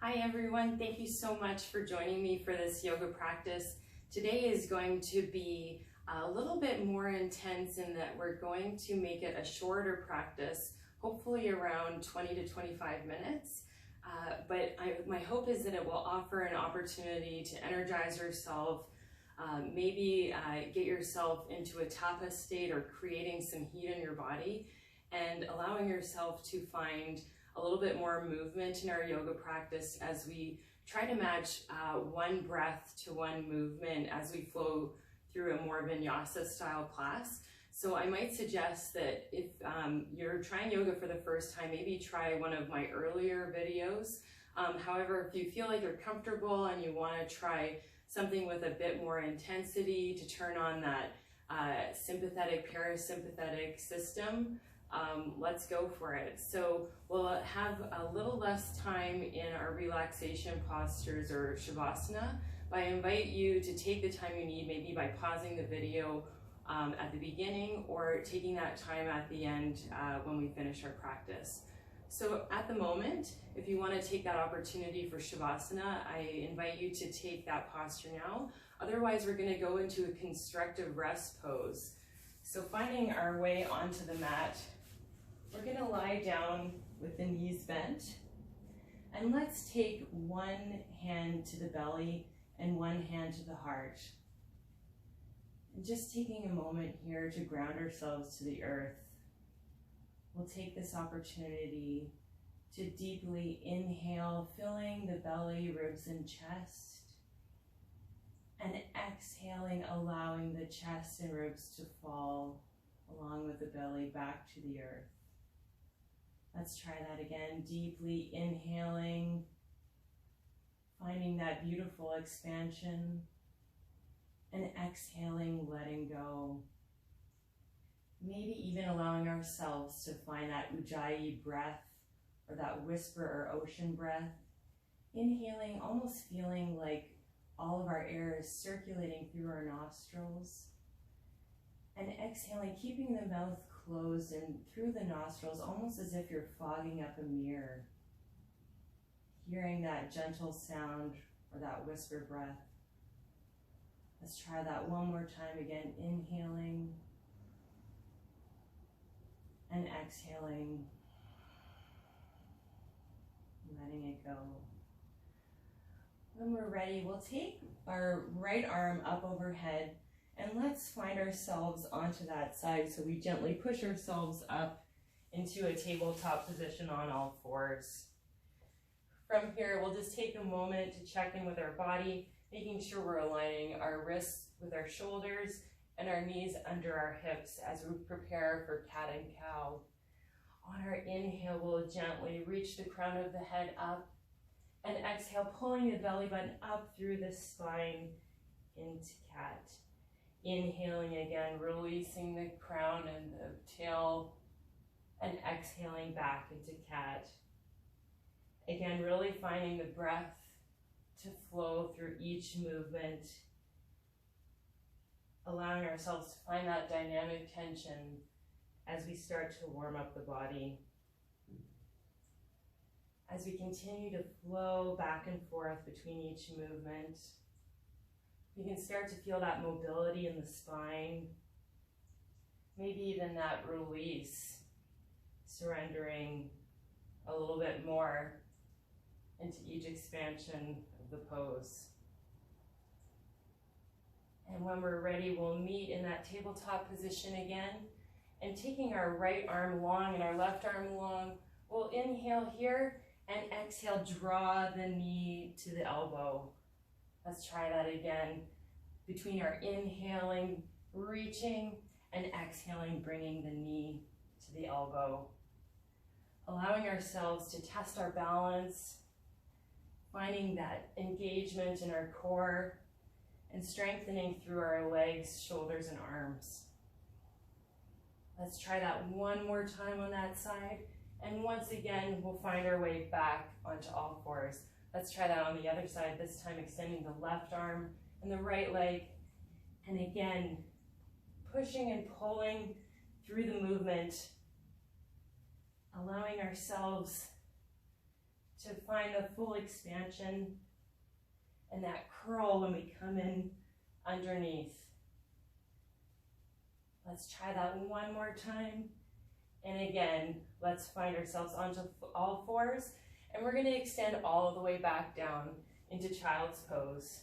Hi everyone, thank you so much for joining me for this yoga practice. Today is going to be a little bit more intense in that we're going to make it a shorter practice, hopefully around 20 to 25 minutes. My hope is that it will offer an opportunity to energize yourself, maybe get yourself into a tapas state or creating some heat in your body and allowing yourself to find a little bit more movement in our yoga practice as we try to match one breath to one movement as we flow through a more vinyasa style class. So I might suggest that if you're trying yoga for the first time, maybe try one of my earlier videos. However, if you feel like you're comfortable and you want to try something with a bit more intensity to turn on that sympathetic parasympathetic system, let's go for it. So we'll have a little less time in our relaxation postures or shavasana, but I invite you to take the time you need, maybe by pausing the video at the beginning or taking that time at the end when we finish our practice. So at the moment, if you want to take that opportunity for shavasana, I invite you to take that posture now. Otherwise, we're going to go into a constructive rest pose. So finding our way onto the mat, we're going to lie down with the knees bent, and let's take one hand to the belly and one hand to the heart. And just taking a moment here to ground ourselves to the earth. We'll take this opportunity to deeply inhale, filling the belly, ribs, and chest, and exhaling, allowing the chest and ribs to fall along with the belly back to the earth. Let's try that again, deeply inhaling, finding that beautiful expansion, and exhaling, letting go. Maybe even allowing ourselves to find that ujjayi breath or that whisper or ocean breath. Inhaling, almost feeling like all of our air is circulating through our nostrils. And exhaling, keeping the mouth closed and through the nostrils, almost as if you're fogging up a mirror. Hearing that gentle sound or that whisper breath. Let's try that one more time again, inhaling and exhaling, letting it go. When we're ready, we'll take our right arm up overhead and let's find ourselves onto that side. So we gently push ourselves up into a tabletop position on all fours. From here, we'll just take a moment to check in with our body, making sure we're aligning our wrists with our shoulders and our knees under our hips as we prepare for cat and cow. On our inhale, we'll gently reach the crown of the head up, and exhale, pulling the belly button up through the spine into cat. Inhaling again, releasing the crown and the tail, and exhaling back into cat. Again, really finding the breath to flow through each movement, allowing ourselves to find that dynamic tension as we start to warm up the body. As we continue to flow back and forth between each movement, you can start to feel that mobility in the spine, maybe even that release, surrendering a little bit more into each expansion of the pose. And when we're ready, we'll meet in that tabletop position again, and taking our right arm long and our left arm long, we'll inhale here and exhale, draw the knee to the elbow. Let's try that again. Between our inhaling, reaching, and exhaling, bringing the knee to the elbow. Allowing ourselves to test our balance, finding that engagement in our core, and strengthening through our legs, shoulders, and arms. Let's try that one more time on that side. And once again, we'll find our way back onto all fours. Let's try that on the other side, this time extending the left arm and the right leg. And again, pushing and pulling through the movement, allowing ourselves to find the full expansion and that curl when we come in underneath. Let's try that one more time. And again, let's find ourselves onto all fours, and we're going to extend all the way back down into child's pose.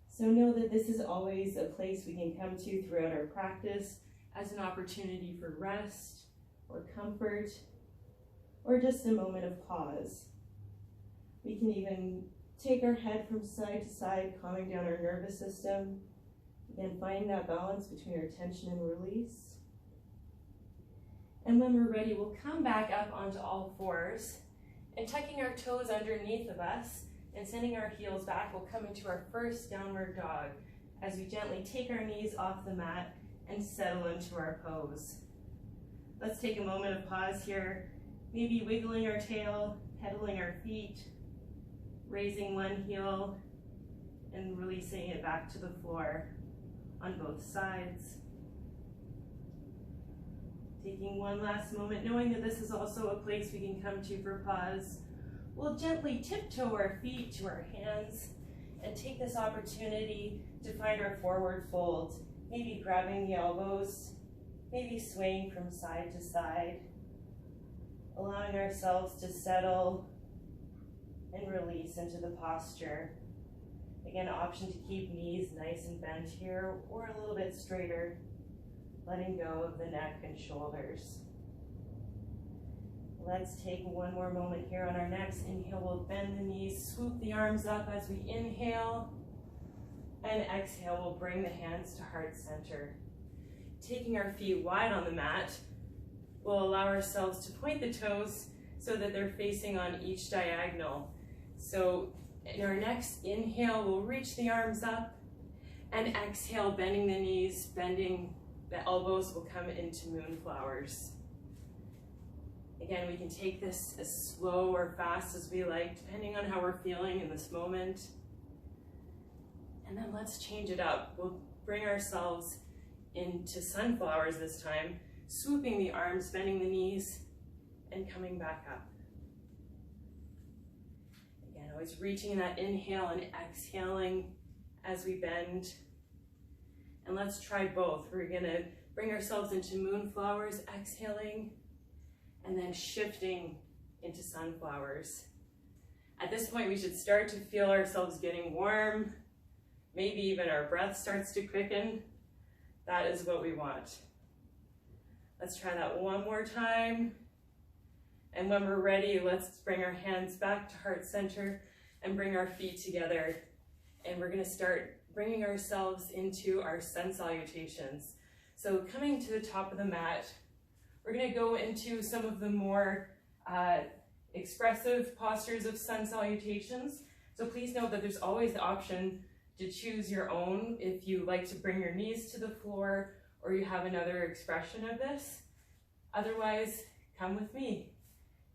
So know that this is always a place we can come to throughout our practice as an opportunity for rest or comfort or just a moment of pause. We can even take our head from side to side, calming down our nervous system. Again, finding that balance between our tension and release. And when we're ready, we'll come back up onto all fours and tucking our toes underneath of us and sending our heels back, we'll come into our first downward dog as we gently take our knees off the mat and settle into our pose. Let's take a moment of pause here, maybe wiggling our tail, pedaling our feet, raising one heel and releasing it back to the floor on both sides. Taking one last moment, knowing that this is also a place we can come to for pause. We'll gently tiptoe our feet to our hands and take this opportunity to find our forward fold, maybe grabbing the elbows, maybe swaying from side to side, allowing ourselves to settle and release into the posture. Again, option to keep knees nice and bent here or a little bit straighter, letting go of the neck and shoulders. Let's take one more moment here on our next inhale. We'll bend the knees, swoop the arms up as we inhale, and exhale, we'll bring the hands to heart center. Taking our feet wide on the mat, we'll allow ourselves to point the toes so that they're facing on each diagonal. So in our next inhale, we'll reach the arms up, and exhale, bending the knees, bending the elbows will come into moonflowers. Again, we can take this as slow or fast as we like, depending on how we're feeling in this moment. And then let's change it up. We'll bring ourselves into sunflowers this time, swooping the arms, bending the knees, and coming back up. Again, always reaching that inhale and exhaling as we bend. And let's try both. We're gonna bring ourselves into moonflowers, exhaling, and then shifting into sunflowers. At this point, we should start to feel ourselves getting warm. Maybe even our breath starts to quicken. That is what we want. Let's try that one more time. And when we're ready, let's bring our hands back to heart center and bring our feet together. And we're gonna start bringing ourselves into our sun salutations. So coming to the top of the mat, we're going to go into some of the more expressive postures of sun salutations. So please note that there's always the option to choose your own if you like to bring your knees to the floor or you have another expression of this. Otherwise, come with me.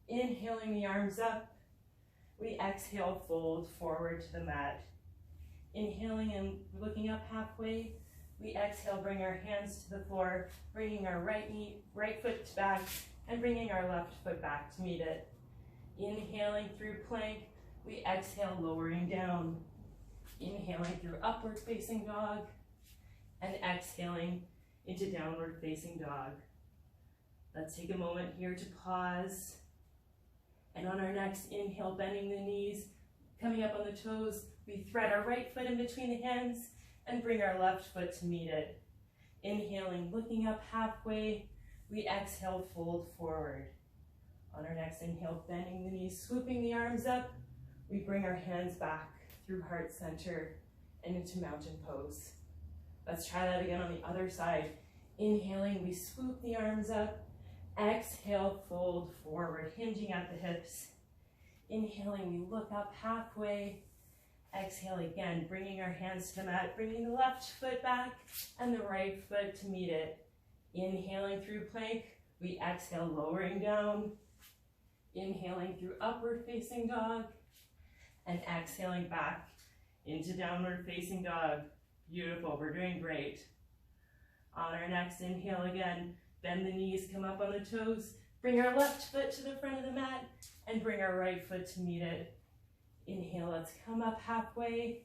Inhaling the arms up, we exhale, fold forward to the mat. Inhaling and looking up halfway, we exhale, bring our hands to the floor, bringing our right foot back and bringing our left foot back to meet it. Inhaling through plank, we exhale, lowering down. Inhaling through upward facing dog and exhaling into downward facing dog. Let's take a moment here to pause. And on our next inhale, bending the knees, coming up on the toes, we thread our right foot in between the hands and bring our left foot to meet it. Inhaling, looking up halfway, we exhale, fold forward. On our next inhale, bending the knees, swooping the arms up, we bring our hands back through heart center and into mountain pose. Let's try that again on the other side. Inhaling, we swoop the arms up, exhale, fold forward, hinging at the hips. Inhaling, we look up halfway. Exhale again, bringing our hands to the mat, bringing the left foot back and the right foot to meet it. Inhaling through plank, we exhale, lowering down. Inhaling through upward facing dog and exhaling back into downward facing dog. Beautiful, we're doing great. On our next inhale again, bend the knees, come up on the toes, Bring our left foot to the front of the mat and bring our right foot to meet it. Inhale, let's come up halfway.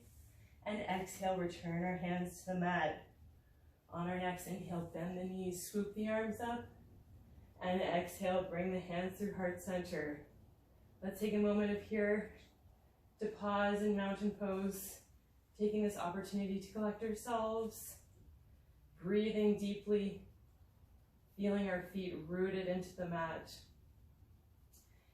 And exhale, return our hands to the mat. On our next inhale, bend the knees, swoop the arms up. And exhale, bring the hands through heart center. Let's take a moment of here to pause in mountain pose, taking this opportunity to collect ourselves, breathing deeply, feeling our feet rooted into the mat.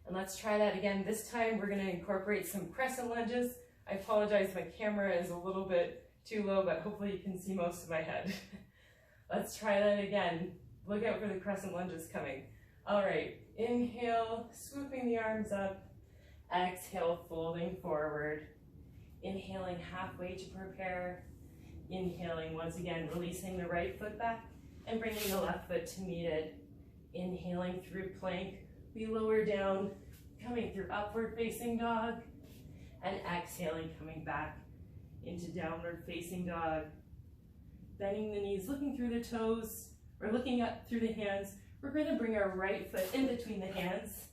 And let's try that again. This time we're going to incorporate some crescent lunges. I apologize, my camera is a little bit too low, but hopefully you can see most of my head. Let's try that again. Look out for the crescent lunges coming. All right, inhale, swooping the arms up. Exhale, folding forward. Inhaling halfway to prepare. Inhaling once again, releasing the right foot back and bringing the left foot to meet it. Inhaling through plank, we lower down, coming through upward facing dog. And exhaling, coming back into downward facing dog. Bending the knees, looking through the toes, or looking up through the hands. We're going to bring our right foot in between the hands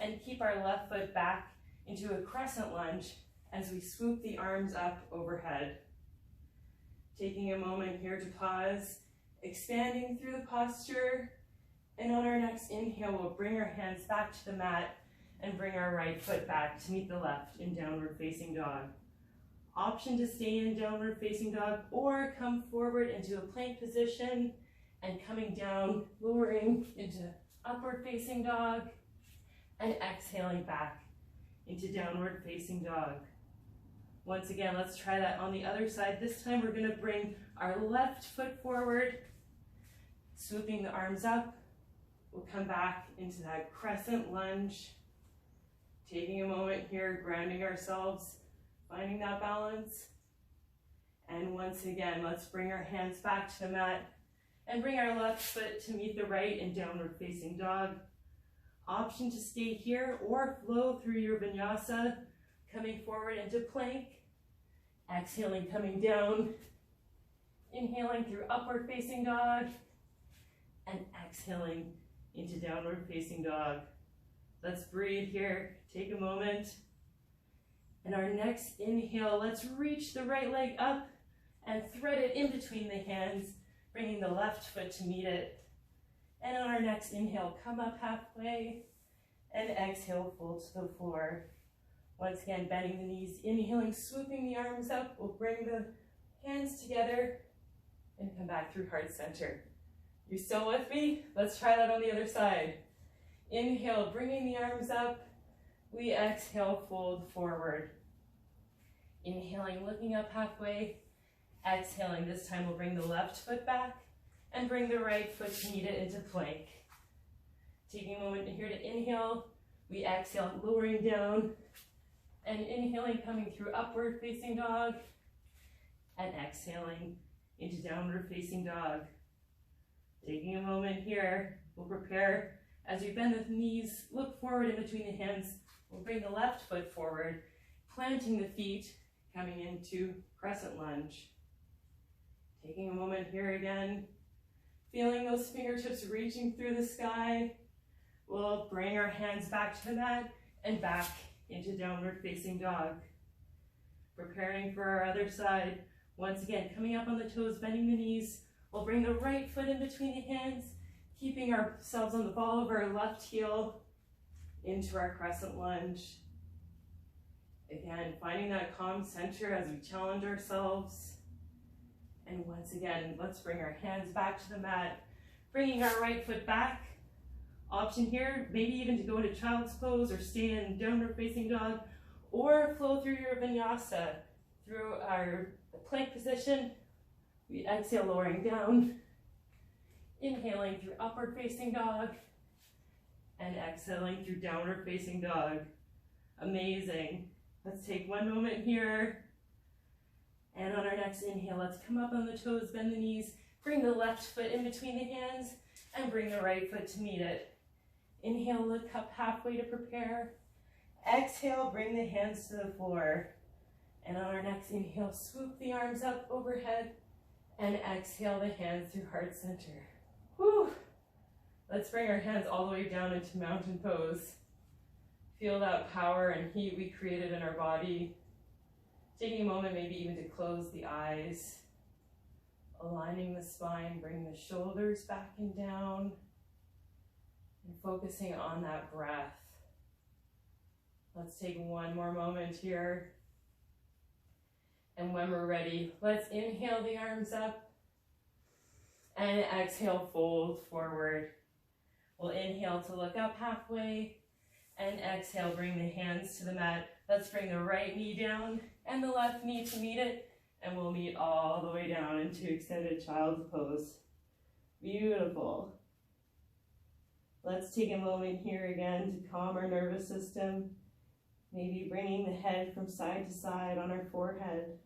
and keep our left foot back into a crescent lunge as we swoop the arms up overhead. Taking a moment here to pause, expanding through the posture, and on our next inhale, we'll bring our hands back to the mat and bring our right foot back to meet the left in downward facing dog. Option to stay in downward facing dog or come forward into a plank position and coming down, lowering into upward facing dog and exhaling back into downward facing dog. Once again, let's try that on the other side. This time we're going to bring our left foot forward, swooping the arms up. We'll come back into that crescent lunge. Taking a moment here, grounding ourselves, finding that balance. And once again, let's bring our hands back to the mat and bring our left foot to meet the right in downward facing dog. Option to stay here or flow through your vinyasa, coming forward into plank. Exhaling, coming down. Inhaling through upward facing dog. And exhaling into downward facing dog. Let's breathe here. Take a moment. And our next inhale, let's reach the right leg up and thread it in between the hands, bringing the left foot to meet it. And on our next inhale, come up halfway and exhale, fold to the floor. Once again, bending the knees, inhaling, swooping the arms up. We'll bring the hands together and come back through heart center. You still with me? Let's try that on the other side. Inhale, bringing the arms up. We exhale, fold forward. Inhaling, looking up halfway. Exhaling, this time we'll bring the left foot back and bring the right foot to meet it into plank. Taking a moment here to inhale. We exhale, lowering down. And inhaling, coming through upward facing dog. And exhaling into downward facing dog. Taking a moment here, we'll prepare. As we bend the knees, look forward in between the hands. We'll bring the left foot forward, planting the feet, coming into crescent lunge. Taking a moment here again, feeling those fingertips reaching through the sky. We'll bring our hands back to the mat and back into downward facing dog. Preparing for our other side. Once again, coming up on the toes, bending the knees. We'll bring the right foot in between the hands, keeping ourselves on the ball of our left heel into our crescent lunge. Again, finding that calm center as we challenge ourselves. And once again, let's bring our hands back to the mat, bringing our right foot back. Option here, maybe even to go into child's pose or stay in downward facing dog, or flow through your vinyasa through our plank position. We exhale, lowering down. Inhaling through upward facing dog and exhaling through downward facing dog. Amazing. Let's take one moment here. And on our next inhale, let's come up on the toes, bend the knees, bring the left foot in between the hands and bring the right foot to meet it. Inhale, look up halfway to prepare. Exhale, bring the hands to the floor. And on our next inhale, swoop the arms up overhead and exhale the hands through heart center. Whew. Let's bring our hands all the way down into mountain pose. Feel that power and heat we created in our body. Taking a moment maybe even to close the eyes. Aligning the spine, bring the shoulders back and down. And focusing on that breath. Let's take one more moment here. And when we're ready, let's inhale the arms up. And exhale, fold forward. We'll inhale to look up halfway. And exhale, bring the hands to the mat. Let's bring the right knee down and the left knee to meet it. And we'll meet all the way down into extended child's pose. Beautiful. Let's take a moment here again to calm our nervous system. Maybe bringing the head from side to side on our forehead.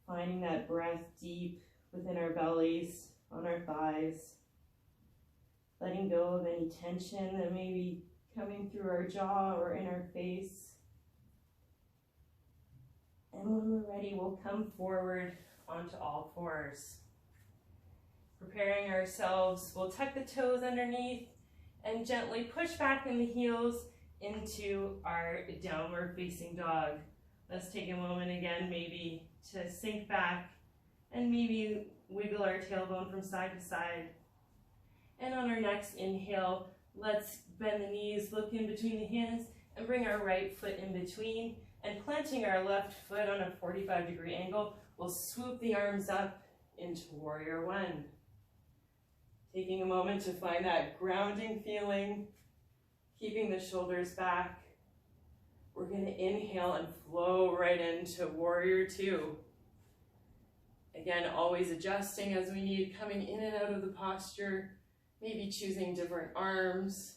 Finding that breath deep within our bellies, on our thighs. Letting go of any tension that may be coming through our jaw or in our face. And when we're ready, we'll come forward onto all fours. Preparing ourselves, we'll tuck the toes underneath and gently push back in the heels into our downward facing dog. Let's take a moment again maybe to sink back and maybe wiggle our tailbone from side to side. And on our next inhale, let's bend the knees, look in between the hands, and bring our right foot in between. And planting our left foot on a 45-degree angle, we'll swoop the arms up into Warrior One. Taking a moment to find that grounding feeling, keeping the shoulders back. We're going to inhale and flow right into Warrior Two. Again, always adjusting as we need, coming in and out of the posture. Maybe choosing different arms.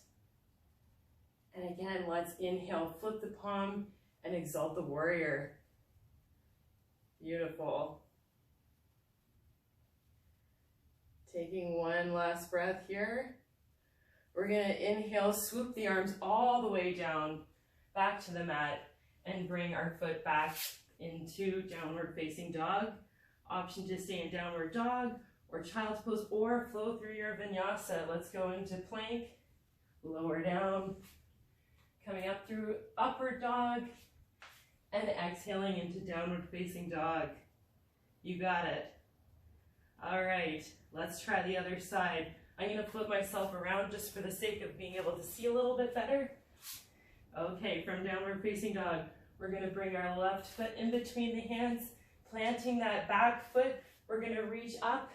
And again, let's inhale, flip the palm, and exalt the warrior. Beautiful. Taking one last breath here. We're going to inhale, swoop the arms all the way down, back to the mat, and bring our foot back into downward facing dog. Option to stay in downward dog, or child's pose, or flow through your vinyasa. Let's go into plank, lower down, coming up through upward dog, and exhaling into downward facing dog. You got it. All right, let's try the other side. I'm gonna flip myself around just for the sake of being able to see a little bit better. Okay, from downward facing dog, we're gonna bring our left foot in between the hands, planting that back foot. We're gonna reach up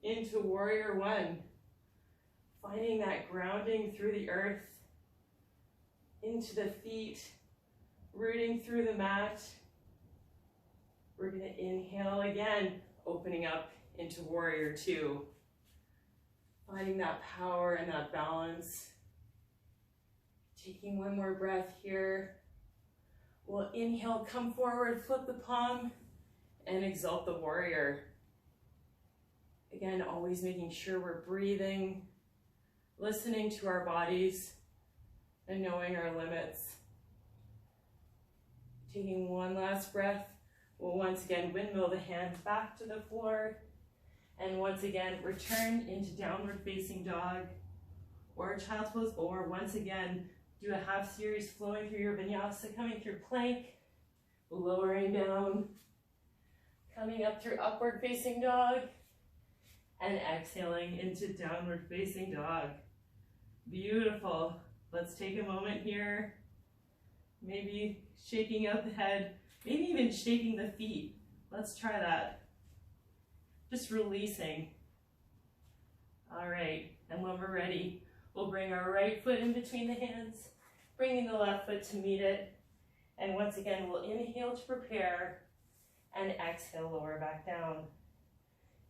into Warrior One, finding that grounding through the earth, into the feet, rooting through the mat. We're going to inhale again, opening up into Warrior Two, finding that power and that balance. Taking one more breath here. We'll inhale, come forward, flip the palm, and exalt the warrior. Again, always making sure we're breathing, listening to our bodies, and knowing our limits. Taking one last breath, we'll once again windmill the hands back to the floor, and once again return into downward facing dog, or child's pose, or once again do a half series flowing through your vinyasa, coming through plank, lowering down, coming up through upward facing dog, and exhaling into downward facing dog. Beautiful. Let's take a moment here. Maybe shaking out the head, maybe even shaking the feet. Let's try that. Just releasing. All right, and when we're ready, we'll bring our right foot in between the hands, bringing the left foot to meet it. And once again, we'll inhale to prepare and exhale, lower back down.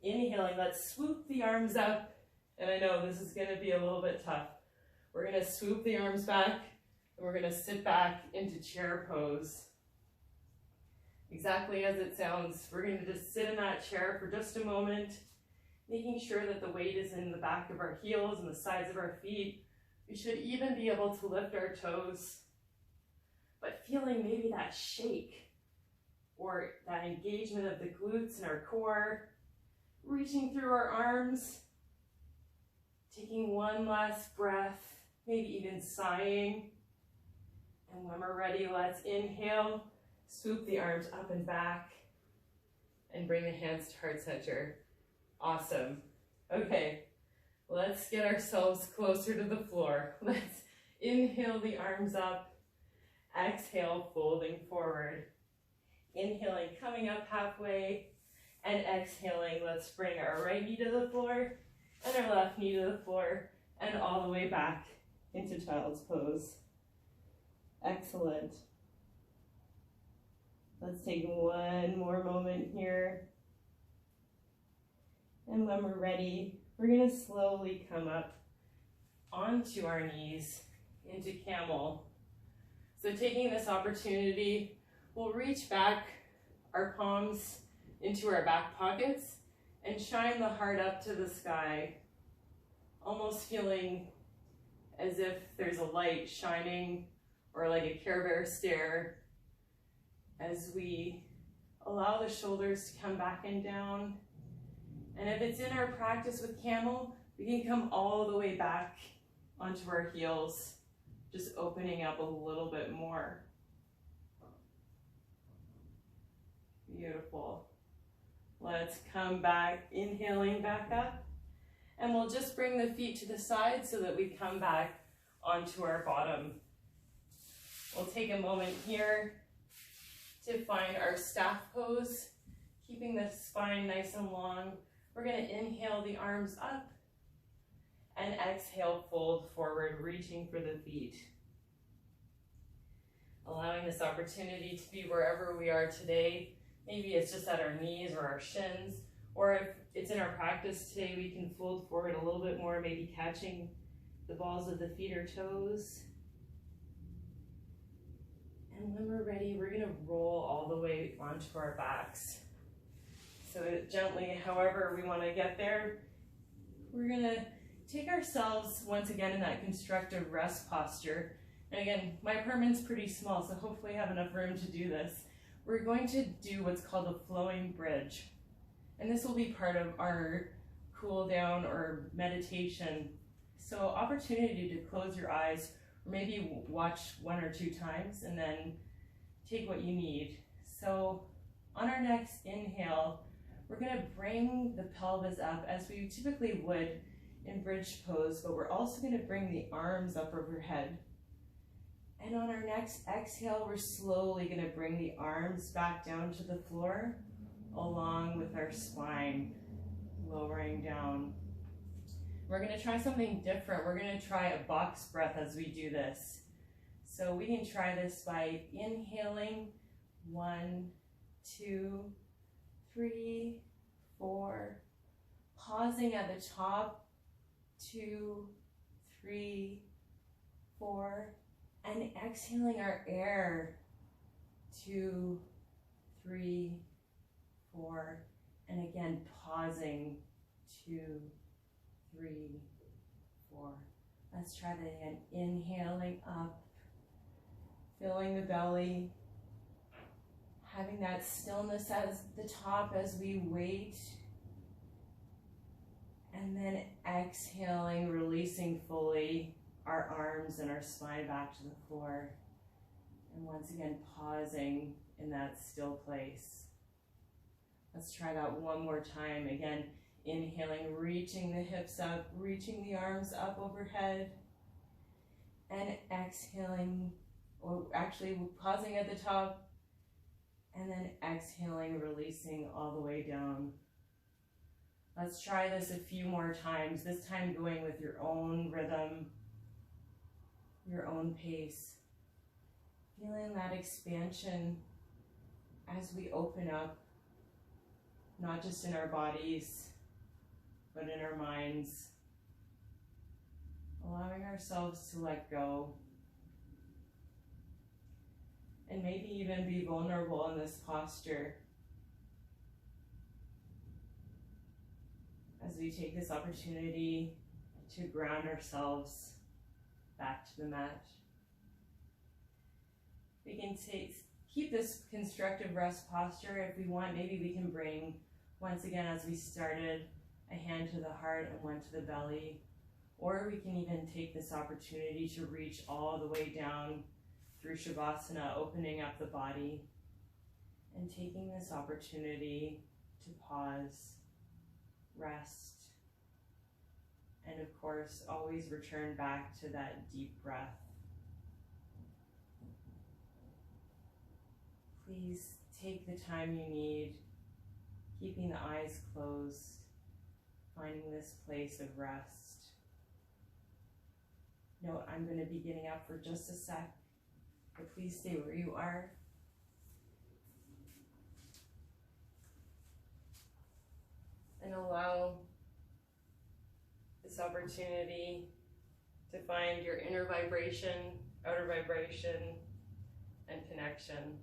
Inhaling, let's swoop the arms up. And I know this is gonna be a little bit tough. We're gonna swoop the arms back and we're gonna sit back into chair pose. Exactly as it sounds. We're gonna just sit in that chair for just a moment, making sure that the weight is in the back of our heels and the sides of our feet. We should even be able to lift our toes, but feeling maybe that shake or that engagement of the glutes and our core, reaching through our arms, Taking one last breath, maybe even sighing. And when we're ready, let's inhale, swoop the arms up and back, and bring the hands to heart center. Awesome. Okay, let's get ourselves closer to the floor. Let's inhale the arms up, exhale, folding forward. Inhaling, coming up halfway, and exhaling, let's bring our right knee to the floor and our left knee to the floor and all the way back into child's pose. Excellent. Let's take one more moment here. And when we're ready, we're going to slowly come up onto our knees into camel. So taking this opportunity, we'll reach back our palms into our back pockets and shine the heart up to the sky, almost feeling as if there's a light shining or like a Care Bear stare as we allow the shoulders to come back and down. And if it's in our practice with camel, we can come all the way back onto our heels, just opening up a little bit more. Beautiful. Let's come back, inhaling back up. And we'll just bring the feet to the side so that we come back onto our bottom. We'll take a moment here to find our staff pose, keeping the spine nice and long. We're going to inhale the arms up and exhale, fold forward, reaching for the feet. Allowing this opportunity to be wherever we are today. Maybe it's just at our knees or our shins, or if it's in our practice today, we can fold forward a little bit more, maybe catching the balls of the feet or toes. And when we're ready, we're gonna roll all the way onto our backs. So gently, however we wanna get there, we're gonna take ourselves once again in that constructive rest posture. And again, my apartment's pretty small, so hopefully I have enough room to do this. We're going to do what's called a flowing bridge. And this will be part of our cool down or meditation. So opportunity to close your eyes, or maybe watch 1 or 2 times and then take what you need. So on our next inhale, we're gonna bring the pelvis up as we typically would in bridge pose, but we're also gonna bring the arms up overhead. And on our next exhale, we're slowly gonna bring the arms back down to the floor along with our spine, lowering down. We're gonna try something different. We're gonna try a box breath as we do this. So we can try this by inhaling 1, 2, 3, 4, pausing at the top, 2, 3, 4, and exhaling our air, 2, 3, 4, and again pausing, 2, 3, 4. Let's try that again. Inhaling up, filling the belly, having that stillness at the top as we wait, and then exhaling, releasing fully our arms and our spine back to the floor. And once again, pausing in that still place. Let's try that one more time. Again, inhaling, reaching the hips up, reaching the arms up overhead, and exhaling, or actually pausing at the top, and then exhaling, releasing all the way down. Let's try this a few more times, this time going with your own rhythm, your own pace. Feeling that expansion as we open up, not just in our bodies, but in our minds. Allowing ourselves to let go. And maybe even be vulnerable in this posture as we take this opportunity to ground ourselves back to the mat. We can keep this constructive rest posture. If we want, maybe we can bring, once again as we started, a hand to the heart and one to the belly, Or we can even take this opportunity to reach all the way down through Shavasana, opening up the body and taking this opportunity to pause, rest, and of course, always return back to that deep breath. Please take the time you need, keeping the eyes closed, finding this place of rest. Note, I'm going to be getting up for just a sec, but please stay where you are. And allow this opportunity to find your inner vibration, outer vibration, and connection.